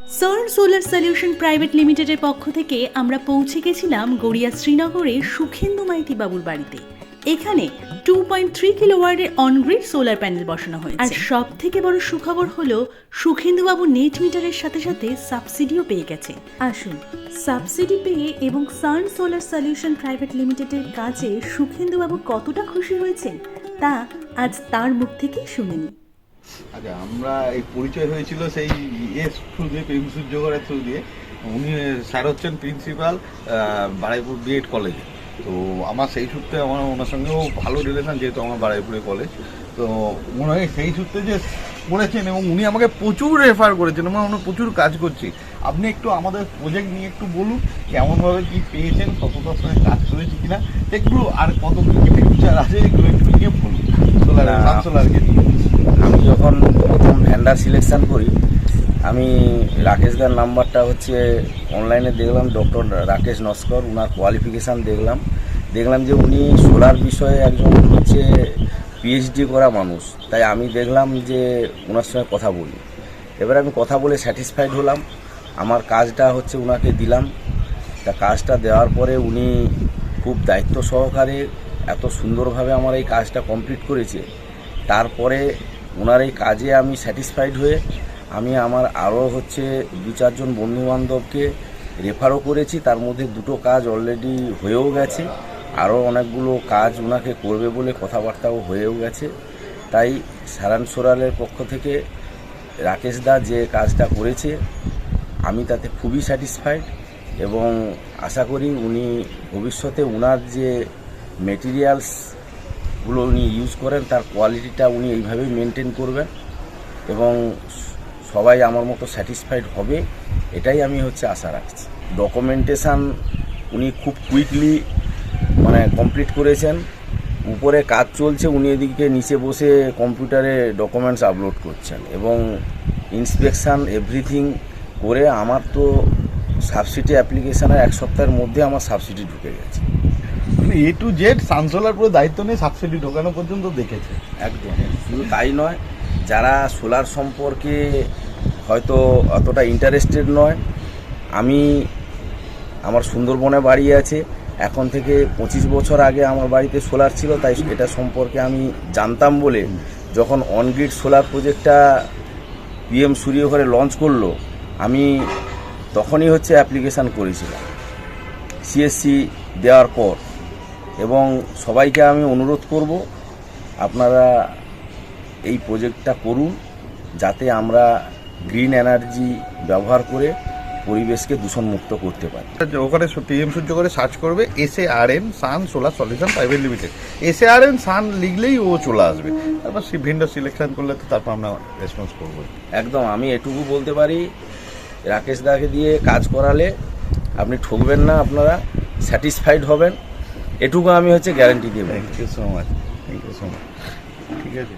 সার্ন solar solution private লিমিটেডের পক্ষ থেকে আমরা পৌঁছে গেছিলাম গড়িয়া শ্রীনগরের সুখেন্দু মাইতি বাবুর বাড়িতে। এখানে 2.3 কিলোওয়াটের অনগ্রিড সোলার প্যানেল বসানো হয়েছে। আর সব থেকে বড় সুখবর হলো সুখেন্দু বাবু নেট মিটারের সাথে সাথে সাবসিডিও পেয়ে গেছে। আসুন, সাবসিডি পেয়ে এবং সার্ন সোলার সলিউশন প্রাইভেট লিমিটেডের কাজে সুখেন্দু বাবু কতটা খুশি হয়েছেন তা আজ তার মুখ থেকেই শুনে নিই। আচ্ছা, আমরা এই পরিচয় হয়েছিল সেই থ্রু দিয়ে, প্রেম সূর্যগড়ের থ্রু দিয়ে। উনি স্যার হচ্ছেন প্রিন্সিপাল বারাইপুর বিএড কলেজে। তো আমার সেই সূত্রে আমার ওনার সঙ্গেও ভালো রিলেশন, যেহেতু আমার বারাইপুরে কলেজ। তো ওনাকে সেই সূত্রে যে করেছেন এবং উনি আমাকে প্রচুর রেফার করেছেন, আমরা প্রচুর কাজ করছি। আপনি একটু আমাদের প্রজেক্ট নিয়ে একটু বলুন, কেমনভাবে কী পেয়েছেন, কতটার সঙ্গে কাজ করেছি কিনা একটু, আর কত কী ফিউচার আছে এগুলো একটু নিয়ে বলুন সোলারকে নিয়ে। আমি যখন প্রথম ভ্যান্ডার সিলেকশান করি, আমি রাকেশ দার নাম্বারটা অনলাইনে দেখলাম, ডক্টর রাকেশ নস্কর, ওনার কোয়ালিফিকেশান দেখলাম যে উনি সোলার বিষয়ে একজন পিএইচডি করা মানুষ। তাই আমি দেখলাম যে ওনার সঙ্গে কথা বলি। এবার আমি কথা বলে স্যাটিসফাইড হলাম, আমার কাজটা ওনাকে দিলাম। তা কাজটা দেওয়ার পরে উনি খুব দায়িত্ব সহকারে এত সুন্দরভাবে আমার এই কাজটা কমপ্লিট করেছে। তারপরে ওনার এই কাজে আমি স্যাটিসফাইড হয়ে আমি আমার আরও 2-4 জন বন্ধুবান্ধবকে রেফারও করেছি। তার মধ্যে 2টো কাজ অলরেডি হয়েও গেছে, আরও অনেকগুলো কাজ ওনাকে করবে বলে কথাবার্তাও হয়েও গেছে। তাই সার্ন সোলারের পক্ষ থেকে রাকেশ দা যে কাজটা করেছে আমি তাতে খুবই স্যাটিসফাইড, এবং আশা করি উনি ভবিষ্যতে ওনার যে মেটেরিয়ালসগুলো উনি ইউজ করেন তার কোয়ালিটিটা উনি এইভাবেই মেনটেন করবেন, এবং সবাই আমার মতো স্যাটিসফাইড হবে, এটাই আমি আশা রাখছি। ডকুমেন্টেশান উনি খুব কুইকলি কমপ্লিট করেছেন। উপরে কাজ চলছে, উনি এদিকে নিচে বসে কম্পিউটারে ডকুমেন্টস আপলোড করছেন, এবং ইন্সপেকশান এভরিথিং করে আমার তো সাবসিডি অ্যাপ্লিকেশানের 1 সপ্তাহের মধ্যে আমার সাবসিডি ঢুকে গেছে। এ টু জেড সার্ন সোলার পুরো দায়িত্ব নিয়ে সাবসিডি ঢোকানো পর্যন্ত দেখেছে। একদম, শুধু তাই নয়, যারা সোলার সম্পর্কে হয়তো অতটা ইন্টারেস্টেড নয়, আমার সুন্দরবনে বাড়ি আছে, এখন থেকে 25 বছর আগে আমার বাড়িতে সোলার ছিল, তাই এটা সম্পর্কে আমি জানতাম বলে যখন অনগ্রিড সোলার প্রজেক্টটা পিএম সূর্যঘরে লঞ্চ করলো, আমি তখনই অ্যাপ্লিকেশান করেছিলাম সিএসসি দেওয়ার পর। এবং সবাইকে আমি অনুরোধ করব, আপনারা এই প্রজেক্টটা করুন, যাতে আমরা গ্রিন এনার্জি ব্যবহার করে পরিবেশকে দূষণমুক্ত করতে পারি। ওখানে পিএম সূর্য করে সার্চ করবে SARN SARN solar solution private limited, SARN SARN লিখলেই ও চলে আসবে। তারপর ভেন্ডর সিলেকশন করলে তো তারপর আমরা রেসপন্স করবো। একদম, আমি এটুকু বলতে পারি, রাকেশ দাকে দিয়ে কাজ করালে আপনি ঠকবেন না, আপনারা স্যাটিসফাইড হবেন, এটুকু আমি গ্যারান্টি দেব। Thank you so much, thank you so much. ঠিক আছে।